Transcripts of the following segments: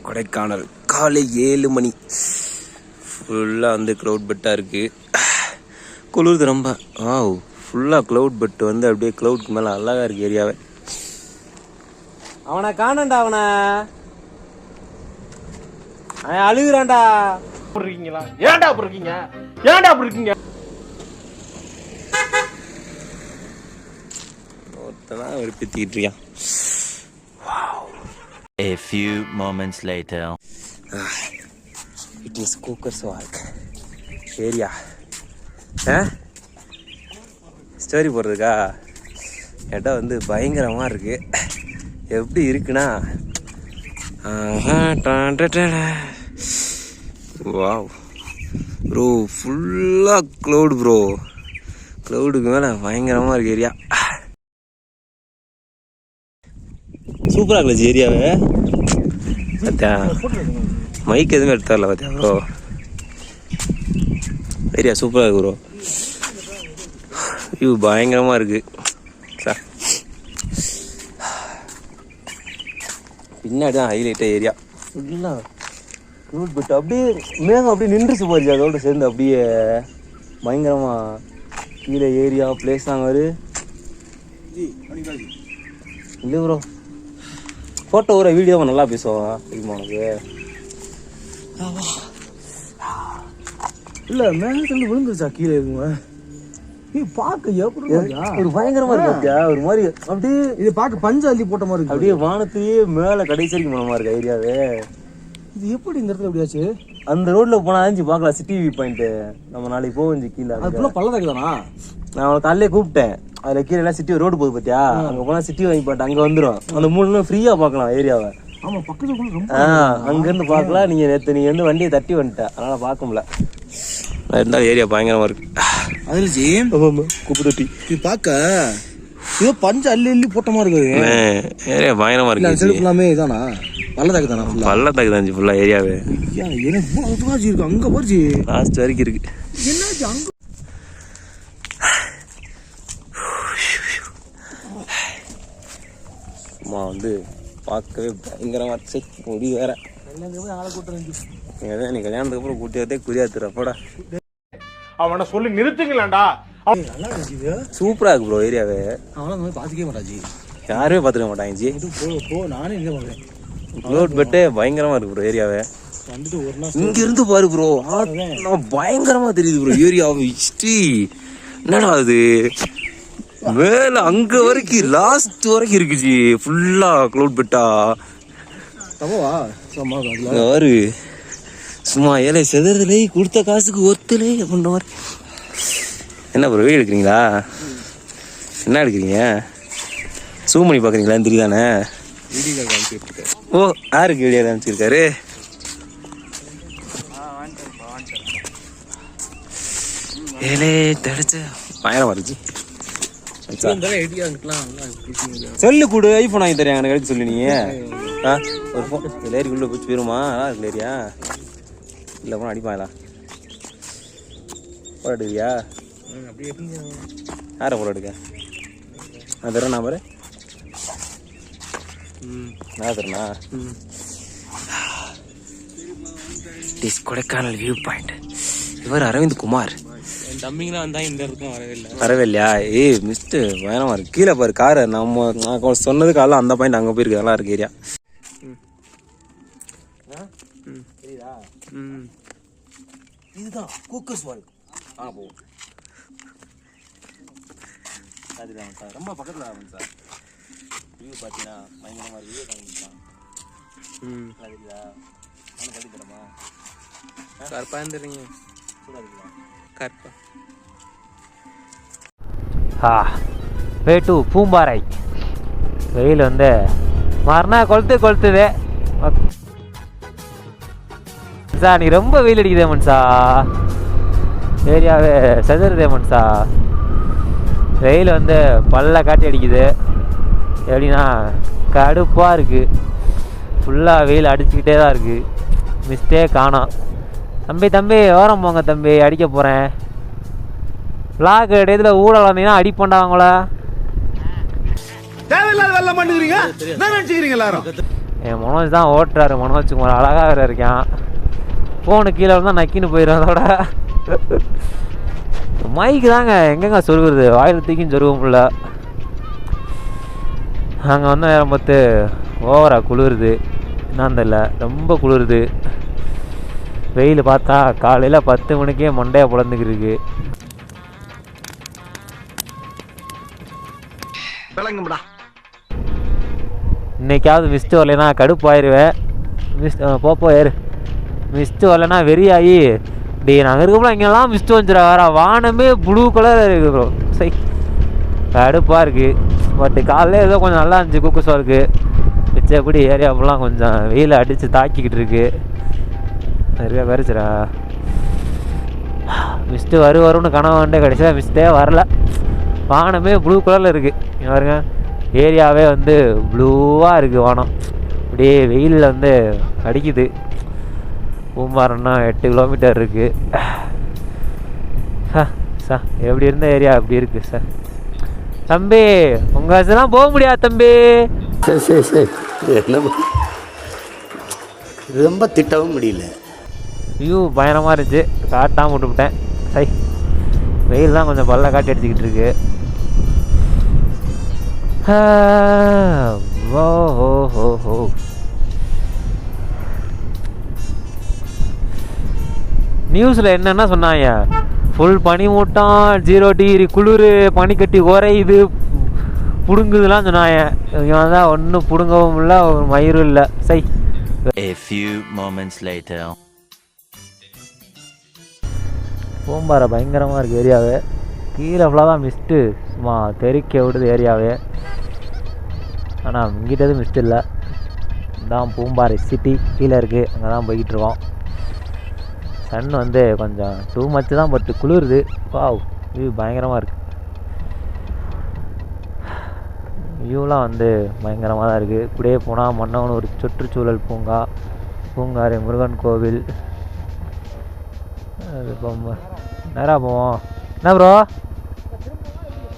கொடைக்கானல் காலை 7 மணி. ஃபுல்லாக வந்து க்ளவுட் பெட்டாக இருக்குது. குளிர்து ரொம்ப. ஃபுல்லாக க்ளவுட் பெட்டு வந்து அப்படியே க்ளவுட்க்கு மேலே அழகாக இருக்குது ஏரியாவே. அவனை காணண்டா, அவனை அழுகுறான்டா. இருக்கீங்களா? ஏன்டா அப்படி இருக்கீங்க? ஏன்டா அப்படி இருக்கீங்க? ஒருத்ததான் வெறுப்பித்திக்கிட்டு இருக்கான். A few moments later. It is Cookers Walk area. Story போடுறதுக்கா இடம் வந்து பயங்கரமாக இருக்குது. எப்படி இருக்குன்னா வாவ் ப்ரோ, ஃபுல்லாக க்ளவுடு ப்ரோ. க்ளவுடுக்கு மேலே பயங்கரமாக இருக்குது ஏரியா. சூப்பராக இருந்துச்சு ஏரியாவே. பார்த்தியா, மைக் எதுவுமே எடுத்தார்ல பார்த்தியா ப்ரோ. ஏரியா சூப்பராக இருக்கு ப்ரோ. வியூ பயங்கரமாக இருக்குது சார். பின்னாடி தான் ஹைலைட்டாக ஏரியா ஃபுல்லாக க்ளவுட் பெட். அப்படியே மேகம் அப்படியே நின்றுச்சு போச்சு அதோடு சேர்ந்து. அப்படியே பயங்கரமாக கீழே ஏரியா பிளேஸ் நாங்கள் வரு இல்லை ப்ரோ. ஃபோட்டோ ஒரு வீடியோவை நல்லா பேசுவோம் தெரியுமா உனக்கு? இல்லை, மேகத்துல விழுந்துருச்சா கீழே இருக்குங்க. பார்க்க எப்படி ஒரு பயங்கரமா இருக்கு. ஒரு மாதிரி அப்படியே இது பார்க்க பஞ்சு அள்ளி போட்ட மாதிரி இருக்கு. அப்படியே வானத்தையே மேலே கடைசி வரைக்கும் போன மாதிரி இருக்கு ஏரியாவே. இது எப்படி இந்த இடத்துல எப்படியாச்சு? அந்த ரோட்ல போனா அஞ்சு பார்க்கலாம் சிட்டி வியூ பாயிண்ட். நம்ம நாளைக்கு போவோம் கீழே. அதுக்குள்ள பள்ளதாக்கு தானா? நான் அவனை காலையிலே கூப்பிட்டேன். அதுல கீழே எல்லாம் சிட்டி ரோடு போகுது பார்த்தியா, அங்க போனா சிட்டி வாங்கி பாட்டு அங்க வந்துடும். அந்த 3 நாள் ஃப்ரீயா பார்க்கலாம் ஏரியாவை. ஆமா, பக்கத்துல ரொம்ப அங்க இருந்து பார்க்கலாம். நீங்க நேற்று நீங்க வந்து வண்டியை தட்டி வந்துட்ட, அதனால பார்க்க முடியல. இருந்தாலும் ஏரியா பயங்கரமா இருக்கு. அதுல ஜேம் கூப்பிட்டு இது பார்க்க ஏதோ பஞ்சு அள்ளி அள்ளி போட்ட மாதிரி இருக்கு. ஏரியா பயங்கரமா இருக்கு. எல்லாமே இதானா? பள்ளதாக்கு தானா? பள்ளத்தாக்கு தான் ஃபுல்லா ஏரியாவே. இருக்கு அங்க போச்சு லாஸ்ட் வரைக்கும் இருக்கு. என்னாச்சு அங்க? சும்மா வந்து பார்க்கவே பயங்கரமா இருந்துச்சு. முடி வேற ஆளை கூட்டம் நீ கல்யாணத்துக்கு அப்புறம் கூட்டியதே குறியாத்துற போடா. அவனை சொல்லி நிறுத்துங்களேன்டா. சூப்பரா இருக்கு ப்ரோ ஏரியாவே. அவனை பாத்துக்கவே மாட்டாஜி, யாருமே பாத்துக்க மாட்டாங்க ஜி. போ நானே இங்க பாக்குறேன். க்ளவுட் பெட்டே பயங்கரமா இருக்கு ப்ரோ ஏரியாவே. வந்துட்டு ஒரு நாள் இங்க இருந்து பாரு ப்ரோ, பயங்கரமா தெரியுது ப்ரோ ஏரியாவை. என்னடா அது மேல அங்க வரைக்கும் லாஸ்ட் வரைக்கும் இருக்கு ஜி. ஃபுல்லா க்ளவுட் பெட்டா யாரு சும்மா ஏழை செதறதுலே கொடுத்த காசுக்கு ஒத்துலே அப்படின்ற மாதிரி. என்ன ப்ரோ வீடு எடுக்கிறீங்களா? என்ன எடுக்கிறீங்க? ஜூம் பண்ணி பார்க்குறீங்களான்னு தெரியுதானே? ஓ, யாருக்கு வீடியோ காமிச்சிருக்காரு? ஏழே தடுச்சு பயங்கரமா இருந்துச்சு. சொல்லு கூடு, ஐஃபோன் வாங்கி தரேன் எனக்கு எடுக்க சொல்லி. நீ ஒரு ஃபோன் லேரிக்குள்ளே போச்சு போயிருமா? நல்லா இருக்கு லேரியா. இல்லை போனால் அடிப்பாங்களா? ஃபோட்டோ எடுக்கிறியா? யாரை ஃபோட்டோ எடுக்க? நான் தரேன் நம்பரு. நான் தரேண்ணா. Is Kodaikanal view point. இவர் அரவிந்த் குமார். என் தம்பிங்களாம் வந்தா இந்த இடத்துக்கும் வரவே இல்லையா? ஏய் மிஸ்ட்டு பயணமா இருக்கு. கீழே பாரு காரை. நான் சொன்னதுக்கு காலைல அந்த பாயிண்ட் அங்கே போயிருக்கு. நல்லா இருக்கு ஏரியா. இதுதான் கூக்கர்ஸ் வால்க். போவோம். அதுதான் சார், ரொம்ப பக்கத்தில் ஆகும் சார். வியூ பார்த்தீங்கன்னா பயங்கரமாக வியூ காமிக்கலாம். அதுங்களா அவனை கட்டி தரமா? கருப்பாக இருந்துடுறீங்க. சூடாக இருக்கலாம் கருப்பா. Way to Poombarai. வெயில் வந்து மறுநாள் கொளுத்துது மனுஷா. நீ ரொம்ப வெயில் அடிக்குதே மனுஷா. ஏரியாவே செதறுதே மனுஷா. வெயில் வந்து பல்ல காட்டி அடிக்குது. எப்படின்னா கடுப்பாக இருக்குது. ஃபுல்லாக வெயில் அடிச்சுக்கிட்டே தான் இருக்குது. மிஸ்டே காணோம். தம்பி ஓரம் போங்க தம்பி, அடிக்க போகிறேன். விளாக் இடையத்தில் ஊழல் வந்தீங்கன்னா அடிப்பண்டா அவங்கள. தேவையில்லாத வேலை பண்ணுறீங்க. என்ன நினச்சிக்கிறீங்க எல்லாரும்? என் மனோஜ் தான் ஓட்டுறாரு. மனோஜ் குமார் அழகாக வேறு இருக்கான். ஃபோனு கீழே இருந்தால் நக்கின்னு போயிடும். அதோட மைக்கு தாங்க எங்கெங்க சொருகுறது, வாயில் தூக்கின்னு சொருகும் ஃபுல்ல. அங்கே வந்து நேரம் பார்த்து ஓவராக குளிருது. என்னன்னு தெரியல, ரொம்ப குளிருது. வெயில் பார்த்தா காலையில் 10 மணிக்கே மண்டையாக பிளந்துக்கிருக்கு. இன்னைக்காவது மிஸ்ட்டு வரலைன்னா கடுப்பாயிருவேன். போப்போ ஏறு. மிஸ்ட்டு வரலைன்னா வெறியாகி நாங்கள் இருக்கப்போ இங்கெல்லாம் மிஸ்ட்டு வந்துடுறா. வேற வானமே ப்ளூ கலர் இருக்குது ப்ரோ. சரி கடுப்பாக இருக்குது. பட் காலையில் ஏதோ கொஞ்சம் நல்லா இருந்துச்சு குக்குஸாக இருக்குது. மிச்சப்படி ஏரியா ஃபுல்லாக கொஞ்சம் வெயில் அடித்து தாக்கிக்கிட்டு இருக்கு. நிறையா பேரிச்சுரா மிஸ்ட்டு வரும்னு கனவு வந்து கடைசியாக மிஸ்ட்டே வரல. வானமே ப்ளூ கலரில் இருக்குது. இங்கே பாருங்க, ஏரியாவே வந்து ப்ளூவாக இருக்குது வானம். அப்படியே வெயிலில் வந்து அடிக்குது. பூம்பாரம்னா 8 கிலோமீட்டர் இருக்குது. சார் எப்படி இருந்த ஏரியா அப்படி இருக்குது சார். தம்பி உங்கள் இதெல்லாம் போக முடியாது தம்பி. சரி என்ன ரொம்ப திட்டவும் முடியல. வியூ பயங்கரமாக இருந்துச்சு. காட்டாமல் விட்டுவிட்டேன். சரி வெயில் தான் கொஞ்சம் பல்ல காட்டி அடிச்சுக்கிட்டு இருக்கு. ஓ நியூஸில் என்னென்ன சொன்னாங்க, ஃபுல் பனி மூட்டம், 0 டிகிரி குளிர், பனிக்கட்டி குறையுது, பிடுங்குதுலாம் சொன்னாங்க. இவன் தான் ஒன்றும் பிடுங்கவும் இல்லை, ஒரு மயிரும் இல்லை. சை A few moments later. Poombarai பயங்கரமாக இருக்குது ஏரியாவே. கீழே ஃபுல்லாக தான் மிஸ்ட்டு சும்மா தெறிக்க விடுது ஏரியாவே. ஆனால் இங்கிட்டது மிஸ்ட் இல்லை. இதான் பூம்பாறை சிட்டி கீழே இருக்குது. அங்கே தான் போய்கிட்டுருக்கோம். சன் வந்து கொஞ்சம் டூ மச்சு தான், பட்டு குளிருது. வாவ் வியூ பயங்கரமாக இருக்குது. வியூலாம் வந்து பயங்கரமாக தான் இருக்குது. இப்படியே போனால் மன்னவனூர் சுற்றுச்சூழல் பூங்கா, பூங்காரை முருகன் கோவில். அது இப்போ நேராக போவோம். என்ன ப்ரோ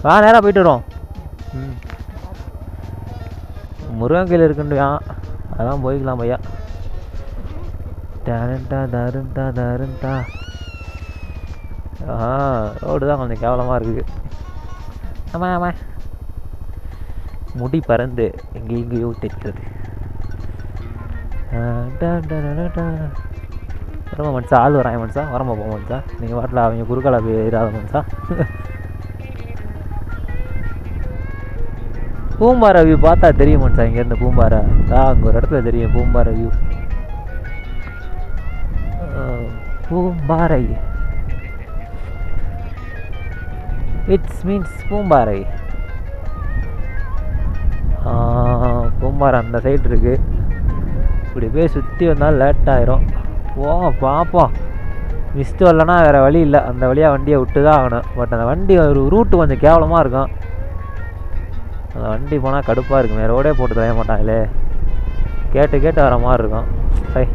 நேராக போயிட்டு வரோம். முருகன் கோயில் இருக்குன்றியா, அதான் போய்க்கலாம் பையா. தருந்தா ரோடு தான் கொஞ்சம் கேவலமாக இருக்குது. ஆமாம் முடி பறந்து எங்கேயோ தெரிகிறது. வரமா மனுஷா, ஆள் வராங்க மனுஷா, வரமா போக மனுஷா. நீங்கள் வாட்டில் அவங்க குறுக்கால போயிடாத மனுஷா. பூம்பாறை வியூ பார்த்தா தெரியும் மனுஷா. இங்கேருந்து பூம்பாறை தான் அங்கே ஒரு இடத்துல தெரியும் Poombarai view. Poombarai it's means Poombarai. Poombarai அந்த சைடு இருக்குது. இப்படி போய் சுற்றி வந்தாலும் லேட் ஆயிரும். பார்ப்போம். மிஸ்ட்டு வரலன்னா வேறு வழி இல்லை, அந்த வழியாக வண்டியை விட்டு தான் ஆகணும். பட் அந்த வண்டி ஒரு ரூட்டு கொஞ்சம் கேவலமாக இருக்கும். அந்த வண்டி போனால் கடுப்பாக இருக்கும். வேறு ரோடே போட்டு தரைய மாட்டாங்களே, கேட்டு வர மாதிரி இருக்கும். சரி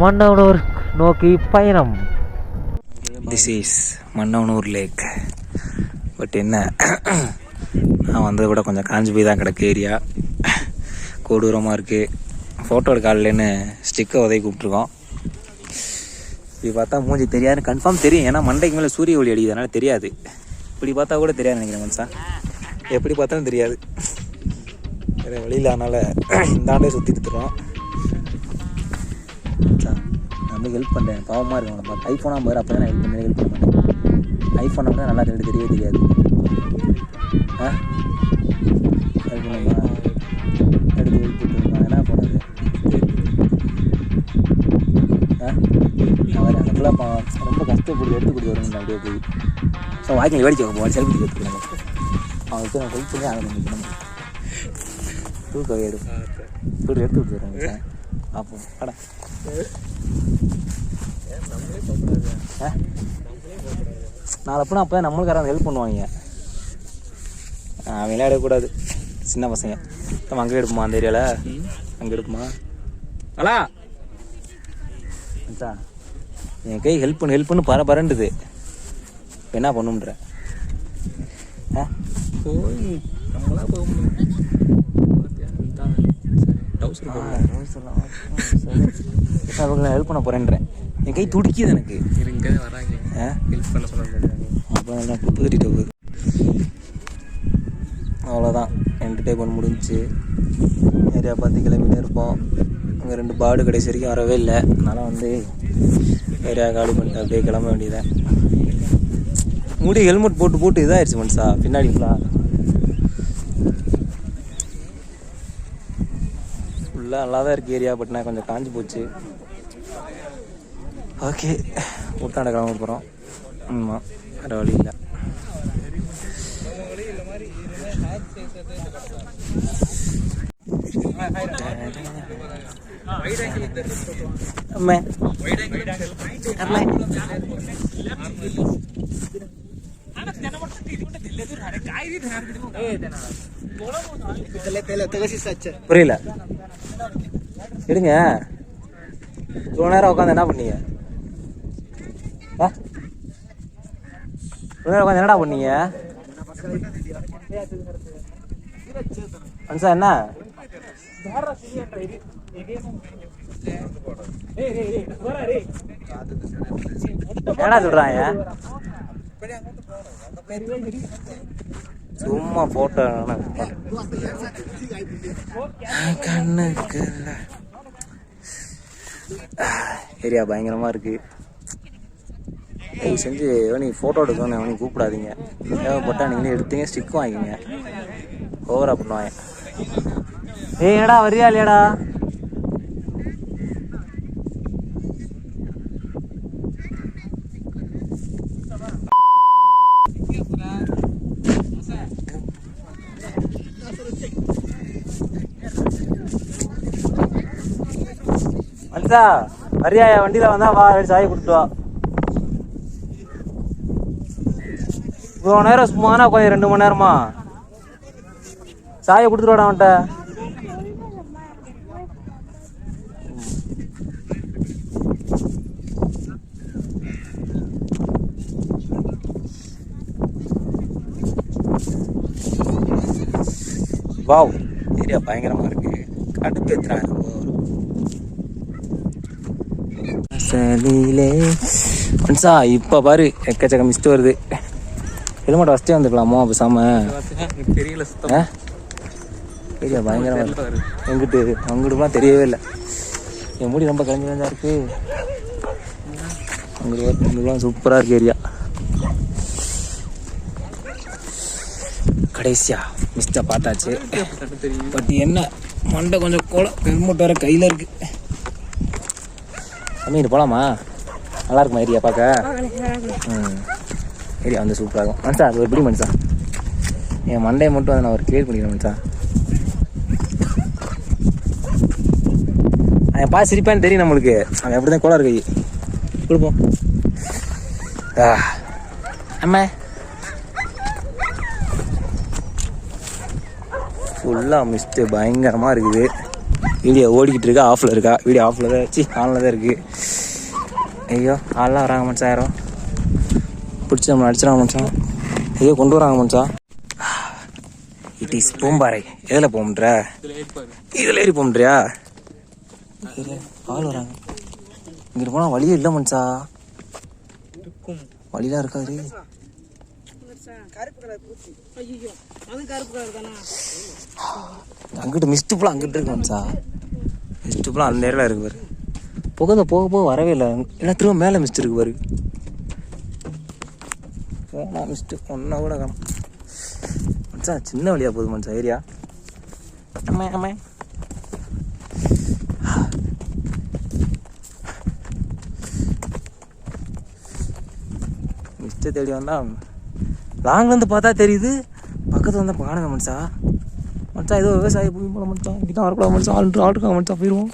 மன்னவனூர் நோக்கி பயணம். This is Mannavanur lake. But என்ன, நான் வந்ததை விட கொஞ்சம் காஞ்சி போய் தான் கிடக்கு ஏரியா. கொடூரமாக இருக்குது. ஃபோட்டோ எடுக்காலன்னு ஸ்டிக்கை உதவி கூப்பிட்ருக்கோம். இப்படி பார்த்தா மூஞ்சி தெரியாதுன்னு கன்ஃபார்ம் தெரியும். ஏன்னா மண்டைக்கு மேலே சூரிய ஒளி அடிக்குது, அதனால் தெரியாது. இப்படி பார்த்தா கூட தெரியாது நினைக்கிறேன் மனுஷா. எப்படி பார்த்தாலும் தெரியாது. வேறு வழியில் அதனால் இந்த ஆண்டே சுற்றிட்டு இருக்கோம். நான் ஹெல்ப் பண்ணுறேன். பாவமாக இருக்கும் நம்ம ஐஃபோனாக போகிற அப்போ தான் நான் ஹெல்ப் பண்ண மாட்டேன். ஐஃபோனை கூட நல்லா தெரியவே தெரியாது. ஹெல்ப் பண்ணுமா எடுத்து எடுத்துட்டு என்ன பண்ணுறது? அவர் அந்த ஃபுல்லாக ரொம்ப கஷ்டப்பட்டு எடுத்து கொடுத்து வருங்க. அப்படியே போய் ஸோ வாய்க்கில் வேடிக்கை வைப்போம். செல்ஃபி எடுத்துக்கலாம். அவங்களுக்கு நான் ஹெல்ப் பண்ணி ஆகணும். தூக்க எடுத்து எடுத்து கொடுத்துருவாங்க சார். அப்போ கடை நாலு அப்போ அப்போ தான் நம்மளுக்கு யாராவது ஹெல்ப் பண்ணுவாங்க. விளையாடக்கூடாது சின்ன பசங்க. நம்ம அங்கே எடுப்போமா அந்த ஏரியாவில்? அங்கே எடுப்போமா? அலா சார் என் கை ஹெல்ப் பண்ணு பரண்டுது. இப்போ என்ன பண்ணுன்ற? போய் நம்மளா போக முடியும். அவங்க நான் ஹெல்ப் பண்ண போகிறேன்றேன். என் கை துடிக்குது எனக்கு. இங்கே வராங்க ஹெல்ப் பண்ண சொன்னாங்க. அப்போ நான் குப்பு கட்டிட்டு போகுது. அவ்வளோதான், என்டர்டைன்மெண்ட் முடிஞ்சிச்சு. ஏரியா பார்த்து கிளம்பிட்டே இருப்போம். அங்கே 2 பாடு கடைசி வரைக்கும் வரவே இல்லை. அதனால் வந்து ஏரியா காலி பண்ணிட்டு அப்படியே கிளம்ப வேண்டியதான். முடி ஹெல்மெட் போட்டு இதாகிடுச்சு மனுஷா பின்னாடி ஃபுல்லாக நல்லா தான் இருக்குது ஏரியா. பட் நான் கொஞ்சம் காஞ்சி போச்சு. ஓகே, ஊட்டாண்ட கிளம்ப போகிறோம். ஆமாம், வேறு வழி இல்லை. புரியல, எடுங்க. இவ்வளோ நேரம் உட்காந்து என்ன பண்ணீங்க? இவ்வளோ நேரம் உட்காந்து என்னடா பண்ணீங்க மனுஷா? என்ன என்னடா சொல்றாங்க? சும்மா போட்டோ கண்ணுக்கு. ஏரியா பயங்கரமா இருக்கு. தயவு செஞ்சு நீ ஃபோட்டோ எடுக்கணும் அவனையும் கூப்பிடாதீங்க. தேவைப்பட்டா நீங்களே எடுத்தீங்க ஸ்டிக்கும் வாங்கிங்க. ஓவரா பண்ணுவாங்க. என்னடா வரியா இல்லையாடா? மனுஷா வரியா? வண்டியில வந்தா வா, சாய் கொடுத்து வா. இவ்வளோ நேரம் சும்மானா கொஞ்சம் 2 மணி நேரமா சாயை கொடுத்துட்டு வாடா அவன்கிட்ட. வாவ், ஏரியா பயங்கரமா இருக்கு. கடுப்பு ஏத்துறாங்க. மனுஷா இப்ப பாரு எக்கச்சக்க மிஸ்ட் வருது. ஹெல்மெட் ஃபஸ்ட்டே வந்துக்கலாமோ பேசாம? தெரியல சுத்தமா. ஏரியா பயங்கரமா இருக்கு. அங்கிட்டுலாம் தெரியவே இல்லை. என் முடி ரொம்ப கலைஞ்சா இருக்கு. அங்கிட்டுலாம் சூப்பரா இருக்கு ஏரியா. கடைசியா மிஸ்டை பார்த்தாச்சு. பட் என்ன மண்டை கொஞ்சம் கோலம். ஹெல்மெட் வேற கையில் இருக்கு. அம்மீட்டு போகலாமா? நல்லா இருக்குமா ஏரியா பார்க்க? ஏரியா வந்து சூப்பராக இருக்கும் மனுஷா. அது ஒரு பிடி மனுஷா. என் மண்டையை மட்டும் அதை நான் ஒரு கிளியர் பண்ணிக்கிறேன் மனுஷா. அவன் பார்த்து சிரிப்பான்னு தெரியும் நம்மளுக்கு. அவன் எப்படி தான் கோலம் இருக்கு. கொடுப்போம். அம்மா ஃபுல்லாக மிஸ்ட்டு பயங்கரமாக இருக்குது. வீடியோ ஓடிக்கிட்டு இருக்கா ஆஃபில் இருக்கா? வீடியோ ஆஃபில் தான் ஆனில் தான் இருக்குது. ஐயோ ஆள்லாம் வராங்க மனுஷா. யாரும் பிடிச்சி நம்மளை அடிச்சிடாங்க மனுஷா. ஐயோ கொண்டு வராங்க மனுஷா. It is Poombarai. எதில் போகும்ன்ற? இதில் ஏறி போகும்ன்றியா? ஆள் வராங்க. இங்கிட்டு போனால் வழியே இல்லை மனுஷா. வழிலாம் இருக்காது. அங்கிட்டு மிஸ்டு ஃபுல்லாக அங்கிட்டு இருக்கு மனுஷா. மிஸ்டு ஃபுல்லாக அந்த நேரில் இருக்கு பாரு. போக போக வரவே இல்லை. ஏன்னா திரும்ப மேலே மிஸ்ட் இருக்கு பாரு. போனால் மிஸ்ட்டு ஒன்றா கூட காணும் மனுஷா. சின்ன வழியாக போகுது மனுஷா ஏரியா. அம்மா மிஸ்ட்டை தேடி வந்தால் லாங்லேருந்து பார்த்தா தெரியுது. பக்கத்தில் வந்தால் காணுங்க மனுஷா. மனுஷா ஏதோ விவசாய பூமி போல மனுஷா. இங்கிட்ட வரக்கூடாது மனுஷா. ஆளுக்காக மனுஷா. போயிடுவோமா?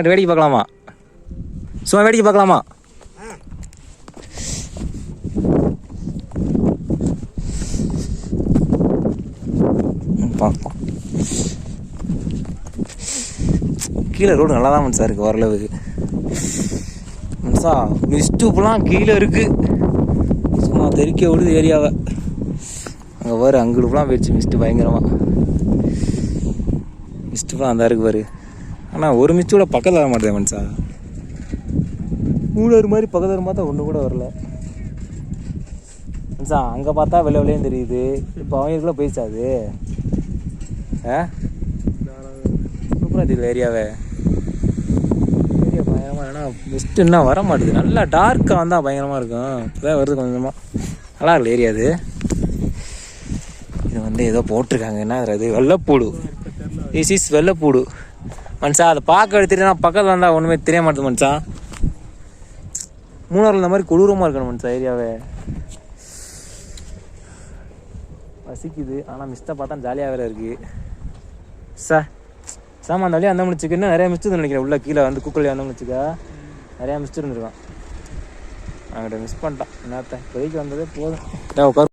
வேடிக்கை பார்க்கலாமா? சும்மா வேடிக்கை பார்க்கலாமா? பார்ப்போம். கீழே ரோடு நல்லா தான் மனுஷா இருக்குது ஓரளவுக்கு மனுஷா. மிஸ்டூப்லாம் கீழே இருக்குது. சும்மா தெறிக்க விடுது ஏரியாவை. அங்கே பாரு அங்குடுலாம் போயிடுச்சு மிஸ்ட்டு பயங்கரமாக. மிஸ்ட்டுலாம் அந்த இருக்கு பாரு. ஆனால் ஒரு மிஸ்ட்டு கூட பக்கத்தில் வர மாட்டேது மனுஷா. மூணாறு மாதிரி பக்கத்தில் பார்த்தா ஒன்று கூட வரல மனுஷா. அங்கே பார்த்தா வெள்ளை வெள்ளையும் தெரியுது. இப்போ அவங்களுக்குள்ள போயிடுச்சா அது? சூப்பராக தெரியல ஏரியாவை. ஏரியா பயங்கரமாக ஏன்னா மிஸ்ட்டு இன்னும் வர மாட்டுது. நல்லா டார்க்காக வந்தால் பயங்கரமாக இருக்கும். இப்போதான் வருது கொஞ்சமாக. நல்லா இருக்குல்ல ஏரியா அது. இது வந்து ஏதோ போட்டிருக்காங்க. என்ன அது? வெள்ளைப்பூடு. திஸ் இஸ் வெள்ளைப்பூடு மனுஷா. அதை பார்க்க எடுத்துட்டேன்னா பக்கத்தில் வந்தால் ஒன்றுமே தெரிய மாட்டேது மனுஷா. மூணாறில் இந்த மாதிரி கொடூரமாக இருக்கணும் மனுஷா ஏரியாவே. பசிக்குது ஆனால் மிஸ்ட்டை பார்த்தா ஜாலியாக வேறு இருக்குது. சாமா அந்த வழியாக அந்த முடிச்சுக்கு இன்னும் நிறையா மிஸ்ட்டு நினைக்கிறேன். உள்ள கீழே வந்து கூக்கள்லேயே வந்த முடிச்சுக்கா நிறையா மிஸ்ட்டு இருந்துருக்கான். அங்கிட்ட மிஸ் பண்ணிட்டான். என்னத்த இப்போதைக்கு வந்ததே போதும். உட்கார்.